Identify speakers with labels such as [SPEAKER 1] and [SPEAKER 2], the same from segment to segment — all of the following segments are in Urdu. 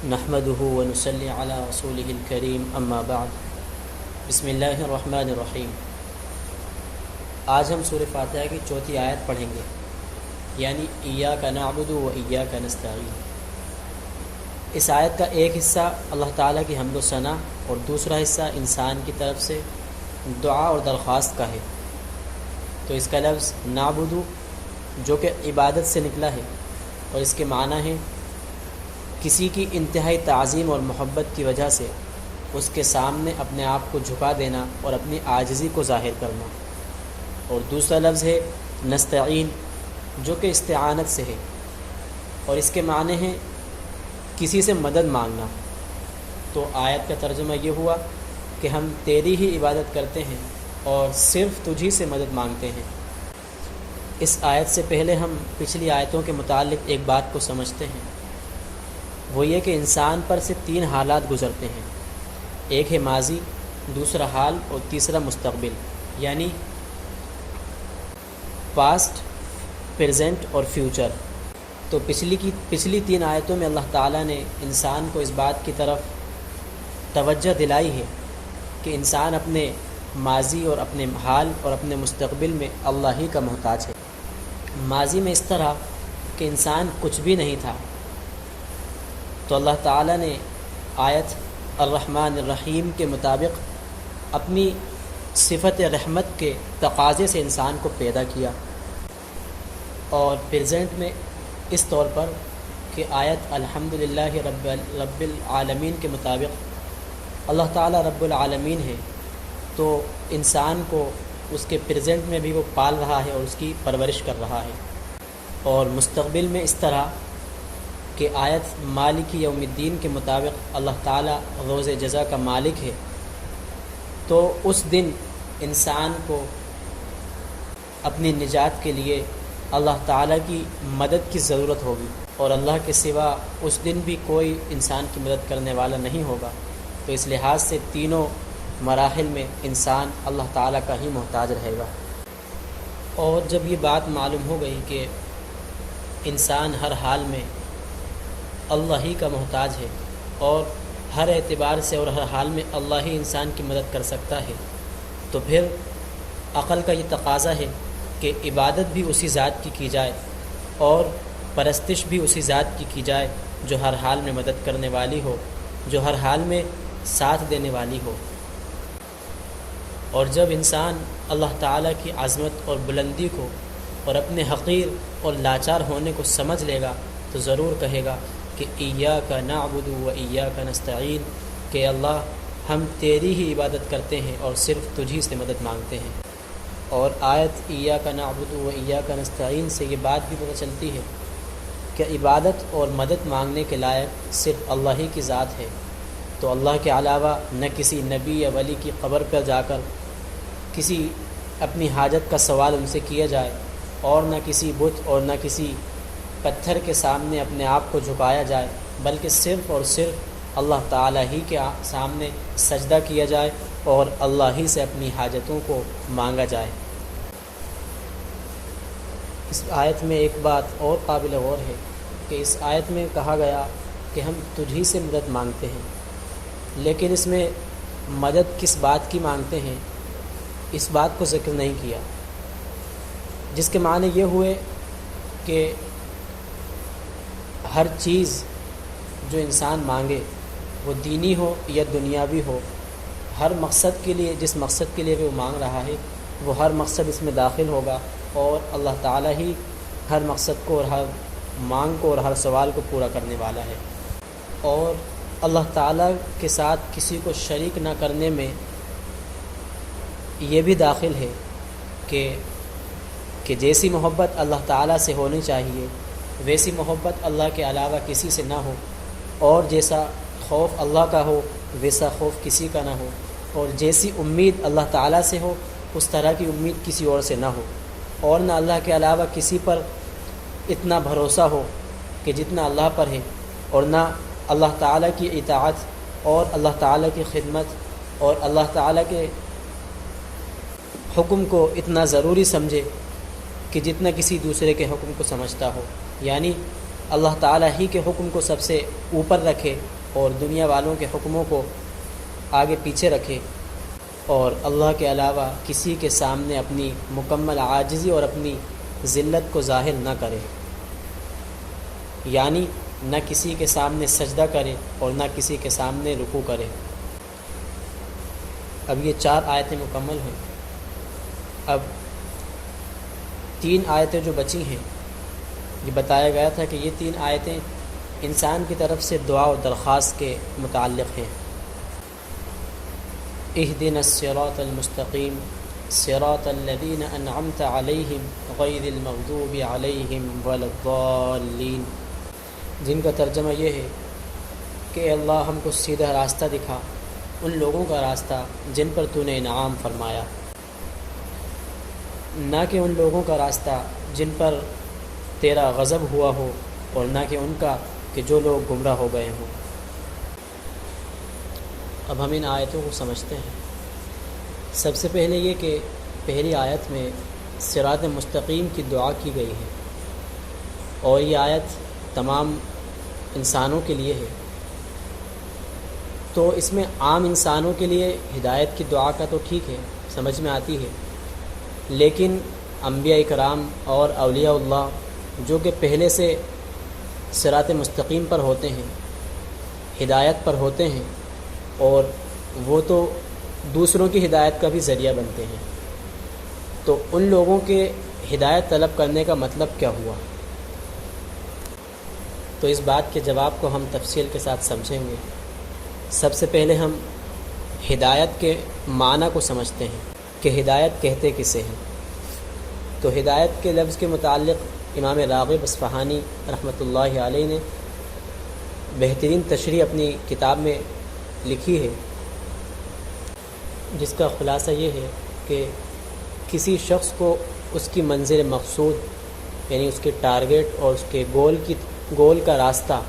[SPEAKER 1] نحمده ونصلي على رسوله الكريم اما بعد بسم اللہ الرحمن الرحیم۔ آج ہم سورہ فاتحہ کی چوتھی آیت پڑھیں گے، یعنی ایاک نعبد و ایاک نستعین۔ اس آیت کا ایک حصہ اللہ تعالیٰ کی حمد و ثنا اور دوسرا حصہ انسان کی طرف سے دعا اور درخواست کا ہے۔ تو اس کا لفظ نعبد جو کہ عبادت سے نکلا ہے، اور اس کے معنی ہے کسی کی انتہائی تعظیم اور محبت کی وجہ سے اس کے سامنے اپنے آپ کو جھکا دینا اور اپنی عاجزی کو ظاہر کرنا۔ اور دوسرا لفظ ہے نستعین جو کہ استعانت سے ہے، اور اس کے معنی ہے کسی سے مدد مانگنا۔ تو آیت کا ترجمہ یہ ہوا کہ ہم تیری ہی عبادت کرتے ہیں اور صرف تجھی سے مدد مانگتے ہیں۔ اس آیت سے پہلے ہم پچھلی آیتوں کے متعلق ایک بات کو سمجھتے ہیں، وہ یہ کہ انسان پر سے تین حالات گزرتے ہیں، ایک ہے ماضی، دوسرا حال اور تیسرا مستقبل، یعنی پاسٹ، پریزنٹ اور فیوچر۔ تو پچھلی تین آیتوں میں اللہ تعالیٰ نے انسان کو اس بات کی طرف توجہ دلائی ہے کہ انسان اپنے ماضی اور اپنے حال اور اپنے مستقبل میں اللہ ہی کا محتاج ہے۔ ماضی میں اس طرح کہ انسان کچھ بھی نہیں تھا، تو اللہ تعالیٰ نے آیت الرحمن الرحیم کے مطابق اپنی صفت رحمت کے تقاضے سے انسان کو پیدا کیا، اور پریزنٹ میں اس طور پر کہ آیت الحمدللہ رب العالمین کے مطابق اللہ تعالیٰ رب العالمین ہے، تو انسان کو اس کے پریزنٹ میں بھی وہ پال رہا ہے اور اس کی پرورش کر رہا ہے۔ اور مستقبل میں اس طرح کہ آیت مالک یوم الدین کے مطابق اللہ تعالیٰ روز جزا کا مالک ہے، تو اس دن انسان کو اپنی نجات کے لیے اللہ تعالیٰ کی مدد کی ضرورت ہوگی، اور اللہ کے سوا اس دن بھی کوئی انسان کی مدد کرنے والا نہیں ہوگا۔ تو اس لحاظ سے تینوں مراحل میں انسان اللہ تعالیٰ کا ہی محتاج رہے گا۔ اور جب یہ بات معلوم ہو گئی کہ انسان ہر حال میں اللہ ہی کا محتاج ہے، اور ہر اعتبار سے اور ہر حال میں اللہ ہی انسان کی مدد کر سکتا ہے، تو پھر عقل کا یہ تقاضا ہے کہ عبادت بھی اسی ذات کی جائے اور پرستش بھی اسی ذات کی جائے جو ہر حال میں مدد کرنے والی ہو، جو ہر حال میں ساتھ دینے والی ہو۔ اور جب انسان اللہ تعالیٰ کی عظمت اور بلندی کو اور اپنے حقیر اور لاچار ہونے کو سمجھ لے گا، تو ضرور کہے گا کہ ایاک نعبد و ایاک نستعین، کہ اللہ ہم تیری ہی عبادت کرتے ہیں اور صرف تجھی سے مدد مانگتے ہیں۔ اور آیت ایاک نعبد و ایاک نستعین سے یہ بات بھی پتہ چلتی ہے کہ عبادت اور مدد مانگنے کے لائق صرف اللہ ہی کی ذات ہے۔ تو اللہ کے علاوہ نہ کسی نبی یا ولی کی قبر پر جا کر کسی اپنی حاجت کا سوال ان سے کیا جائے، اور نہ کسی بت اور نہ کسی پتھر کے سامنے اپنے آپ کو جھکایا جائے، بلکہ صرف اور صرف اللہ تعالیٰ ہی کے سامنے سجدہ کیا جائے اور اللہ ہی سے اپنی حاجتوں کو مانگا جائے۔ اس آیت میں ایک بات اور قابل غور ہے کہ اس آیت میں کہا گیا کہ ہم تجھی سے مدد مانگتے ہیں، لیکن اس میں مدد کس بات کی مانگتے ہیں اس بات کو ذکر نہیں کیا، جس کے معنی یہ ہوئے کہ ہر چیز جو انسان مانگے وہ دینی ہو یا دنیاوی ہو، ہر مقصد کے لیے، جس مقصد کے لیے وہ مانگ رہا ہے، وہ ہر مقصد اس میں داخل ہوگا، اور اللہ تعالیٰ ہی ہر مقصد کو اور ہر مانگ کو اور ہر سوال کو پورا کرنے والا ہے۔ اور اللہ تعالیٰ کے ساتھ کسی کو شریک نہ کرنے میں یہ بھی داخل ہے کہ جیسی محبت اللہ تعالیٰ سے ہونی چاہیے ویسی محبت اللہ کے علاوہ کسی سے نہ ہو، اور جیسا خوف اللہ کا ہو ویسا خوف کسی کا نہ ہو، اور جیسی امید اللہ تعالیٰ سے ہو اس طرح کی امید کسی اور سے نہ ہو، اور نہ اللہ کے علاوہ کسی پر اتنا بھروسہ ہو کہ جتنا اللہ پر ہے، اور نہ اللہ تعالیٰ کی اطاعت اور اللہ تعالیٰ کی خدمت اور اللہ تعالیٰ کے حکم کو اتنا ضروری سمجھے کہ جتنا کسی دوسرے کے حکم کو سمجھتا ہو۔ یعنی اللہ تعالیٰ ہی کے حکم کو سب سے اوپر رکھے اور دنیا والوں کے حکموں کو آگے پیچھے رکھے، اور اللہ کے علاوہ کسی کے سامنے اپنی مکمل عاجزی اور اپنی ذلت کو ظاہر نہ کرے، یعنی نہ کسی کے سامنے سجدہ کرے اور نہ کسی کے سامنے رکوع کرے۔ اب یہ 4 آیتیں مکمل ہیں۔ اب 3 آیتیں جو بچی ہیں، یہ بتایا گیا تھا کہ یہ 3 آیتیں انسان کی طرف سے دعا و درخواست کے متعلق ہیں۔ اہدنا الصراط المستقیم صراط الذین انعمت علیہم غیر المغضوب علیہم ولا الضالین، جن کا ترجمہ یہ ہے کہ اے اللہ ہم کو سیدھا راستہ دکھا، ان لوگوں کا راستہ جن پر تو نے انعام فرمایا، نہ کہ ان لوگوں کا راستہ جن پر تیرا غضب ہوا ہو، اور نہ کہ ان کا کہ جو لوگ گمراہ ہو گئے ہوں۔ اب ہم ان آیتوں کو سمجھتے ہیں۔ سب سے پہلے یہ کہ پہلی آیت میں صراط مستقیم کی دعا کی گئی ہے، اور یہ آیت تمام انسانوں کے لیے ہے، تو اس میں عام انسانوں کے لیے ہدایت کی دعا کا تو ٹھیک ہے، سمجھ میں آتی ہے، لیکن انبیاء کرام اور اولیاء اللہ جو کہ پہلے سے صراط مستقیم پر ہوتے ہیں، ہدایت پر ہوتے ہیں، اور وہ تو دوسروں کی ہدایت کا بھی ذریعہ بنتے ہیں، تو ان لوگوں کے ہدایت طلب کرنے کا مطلب کیا ہوا؟ تو اس بات کے جواب کو ہم تفصیل کے ساتھ سمجھیں گے۔ سب سے پہلے ہم ہدایت کے معنی کو سمجھتے ہیں کہ ہدایت کہتے کسے ہیں۔ تو ہدایت کے لفظ کے متعلق امام راغب اصفہانی رحمۃ اللہ علیہ نے بہترین تشریح اپنی کتاب میں لکھی ہے، جس کا خلاصہ یہ ہے کہ کسی شخص کو اس کی منزل مقصود، یعنی اس کے ٹارگیٹ اور اس کے گول کا راستہ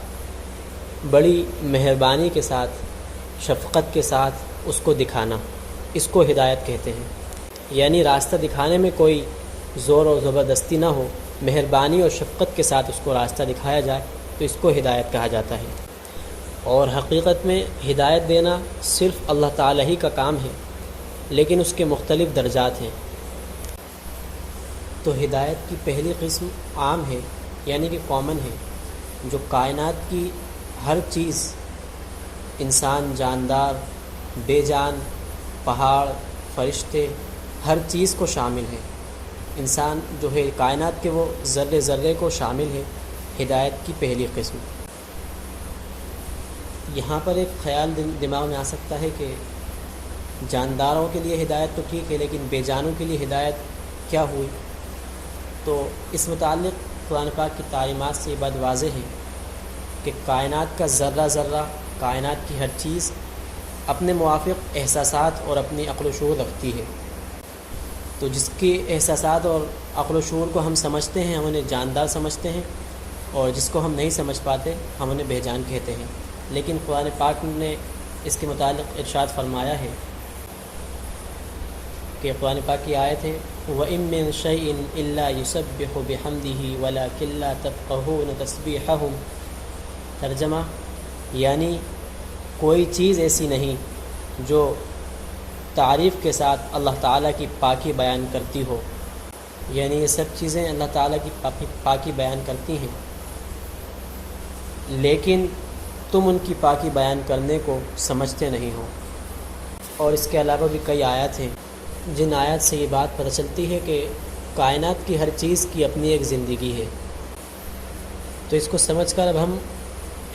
[SPEAKER 1] بڑی مہربانی کے ساتھ، شفقت کے ساتھ اس کو دکھانا، اس کو ہدایت کہتے ہیں۔ یعنی راستہ دکھانے میں کوئی زور و زبردستی نہ ہو، مہربانی اور شفقت کے ساتھ اس کو راستہ دکھایا جائے، تو اس کو ہدایت کہا جاتا ہے۔ اور حقیقت میں ہدایت دینا صرف اللہ تعالیٰ ہی کا کام ہے، لیکن اس کے مختلف درجات ہیں۔ تو ہدایت کی پہلی قسم عام ہے، یعنی کہ کامن ہے، جو کائنات کی ہر چیز، انسان، جاندار، بے جان، پہاڑ، فرشتے، ہر چیز کو شامل ہے۔ انسان جو ہے کائنات کے وہ ذرے ذرے کو شامل ہے، ہدایت کی پہلی قسم۔ یہاں پر ایک خیال دماغ میں آ سکتا ہے کہ جانداروں کے لیے ہدایت تو ٹھیک ہے، لیکن بے جانوں کے لیے ہدایت کیا ہوئی؟ تو اس متعلق قرآن پاک کی تعلیمات سے یہ بات واضح ہے کہ کائنات کا ذرہ ذرہ، کائنات کی ہر چیز اپنے موافق احساسات اور اپنی عقل و شعور رکھتی ہے۔ تو جس کے احساسات اور عقل و شعور کو ہم سمجھتے ہیں، ہم انہیں جاندار سمجھتے ہیں، اور جس کو ہم نہیں سمجھ پاتے ہم انہیں بے جان کہتے ہیں۔ لیکن قرآن پاک نے اس کے متعلق ارشاد فرمایا ہے کہ قرآن پاک کی آیت ہے وَإِن مِّن شَيْءٍ إِلَّا يُسَبِّحُ بِحَمْدِهِ وَلَٰكِن لَّا تَفْقَهُونَ تَسْبِيحَهُمْ۔ ترجمہ، یعنی کوئی چیز ایسی نہیں جو تعریف کے ساتھ اللہ تعالیٰ کی پاکی بیان کرتی ہو، یعنی یہ سب چیزیں اللہ تعالیٰ کی پاکی بیان کرتی ہیں، لیکن تم ان کی پاکی بیان کرنے کو سمجھتے نہیں ہو۔ اور اس کے علاوہ بھی کئی آیات ہیں جن آیات سے یہ بات پتہ چلتی ہے کہ کائنات کی ہر چیز کی اپنی ایک زندگی ہے۔ تو اس کو سمجھ کر اب ہم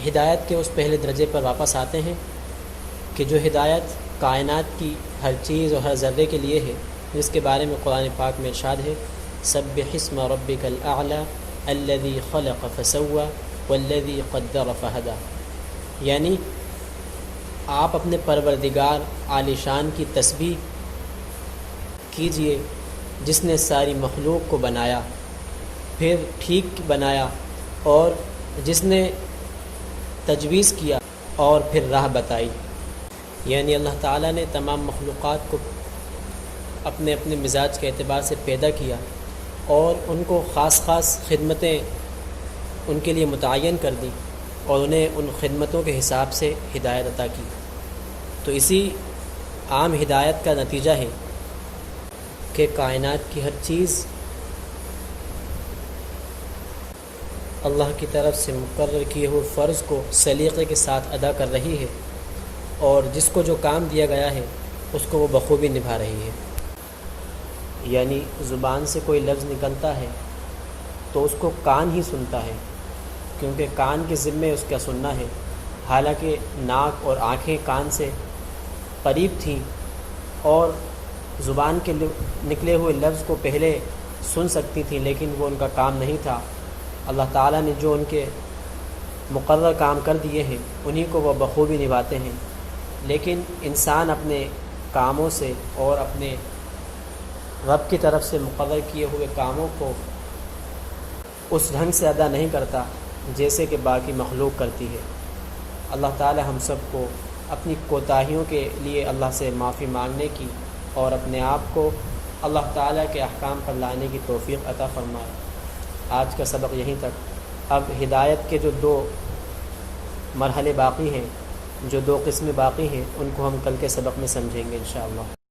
[SPEAKER 1] ہدایت کے اس پہلے درجے پر واپس آتے ہیں کہ جو ہدایت کائنات کی ہر چیز اور ہر ذرے کے لیے ہے، جس کے بارے میں قرآن پاک میں ارشاد ہے سبح اسم ربک الاعلی الذی خلق فسوی والذی قدر فہدی، یعنی آپ اپنے پروردگار عالی شان کی تسبیح کیجئے جس نے ساری مخلوق کو بنایا، پھر ٹھیک بنایا، اور جس نے تجویز کیا اور پھر راہ بتائی۔ یعنی اللہ تعالیٰ نے تمام مخلوقات کو اپنے اپنے مزاج کے اعتبار سے پیدا کیا اور ان کو خاص خاص خدمتیں ان کے لیے متعین کر دیں اور انہیں ان خدمتوں کے حساب سے ہدایت عطا کی۔ تو اسی عام ہدایت کا نتیجہ ہے کہ کائنات کی ہر چیز اللہ کی طرف سے مقرر کیے ہوئے فرض کو سلیقے کے ساتھ ادا کر رہی ہے، اور جس کو جو کام دیا گیا ہے اس کو وہ بخوبی نبھا رہی ہے۔ یعنی زبان سے کوئی لفظ نکلتا ہے تو اس کو کان ہی سنتا ہے، کیونکہ کان کے ذمے اس کا سننا ہے، حالانکہ ناک اور آنکھیں کان سے قریب تھیں اور زبان کے نکلے ہوئے لفظ کو پہلے سن سکتی تھیں، لیکن وہ ان کا کام نہیں تھا۔ اللہ تعالیٰ نے جو ان کے مقرر کام کر دیے ہیں انہی کو وہ بخوبی نبھاتے ہیں، لیکن انسان اپنے کاموں سے اور اپنے رب کی طرف سے مقرر کیے ہوئے کاموں کو اس ڈھنگ سے ادا نہیں کرتا جیسے کہ باقی مخلوق کرتی ہے۔ اللہ تعالیٰ ہم سب کو اپنی کوتاہیوں کے لیے اللہ سے معافی مانگنے کی اور اپنے آپ کو اللہ تعالیٰ کے احکام پر لانے کی توفیق عطا فرمائے۔ آج کا سبق یہیں تک۔ اب ہدایت کے جو 2 مرحلے باقی ہیں، جو 2 قسمیں باقی ہیں، ان کو ہم کل کے سبق میں سمجھیں گے انشاءاللہ۔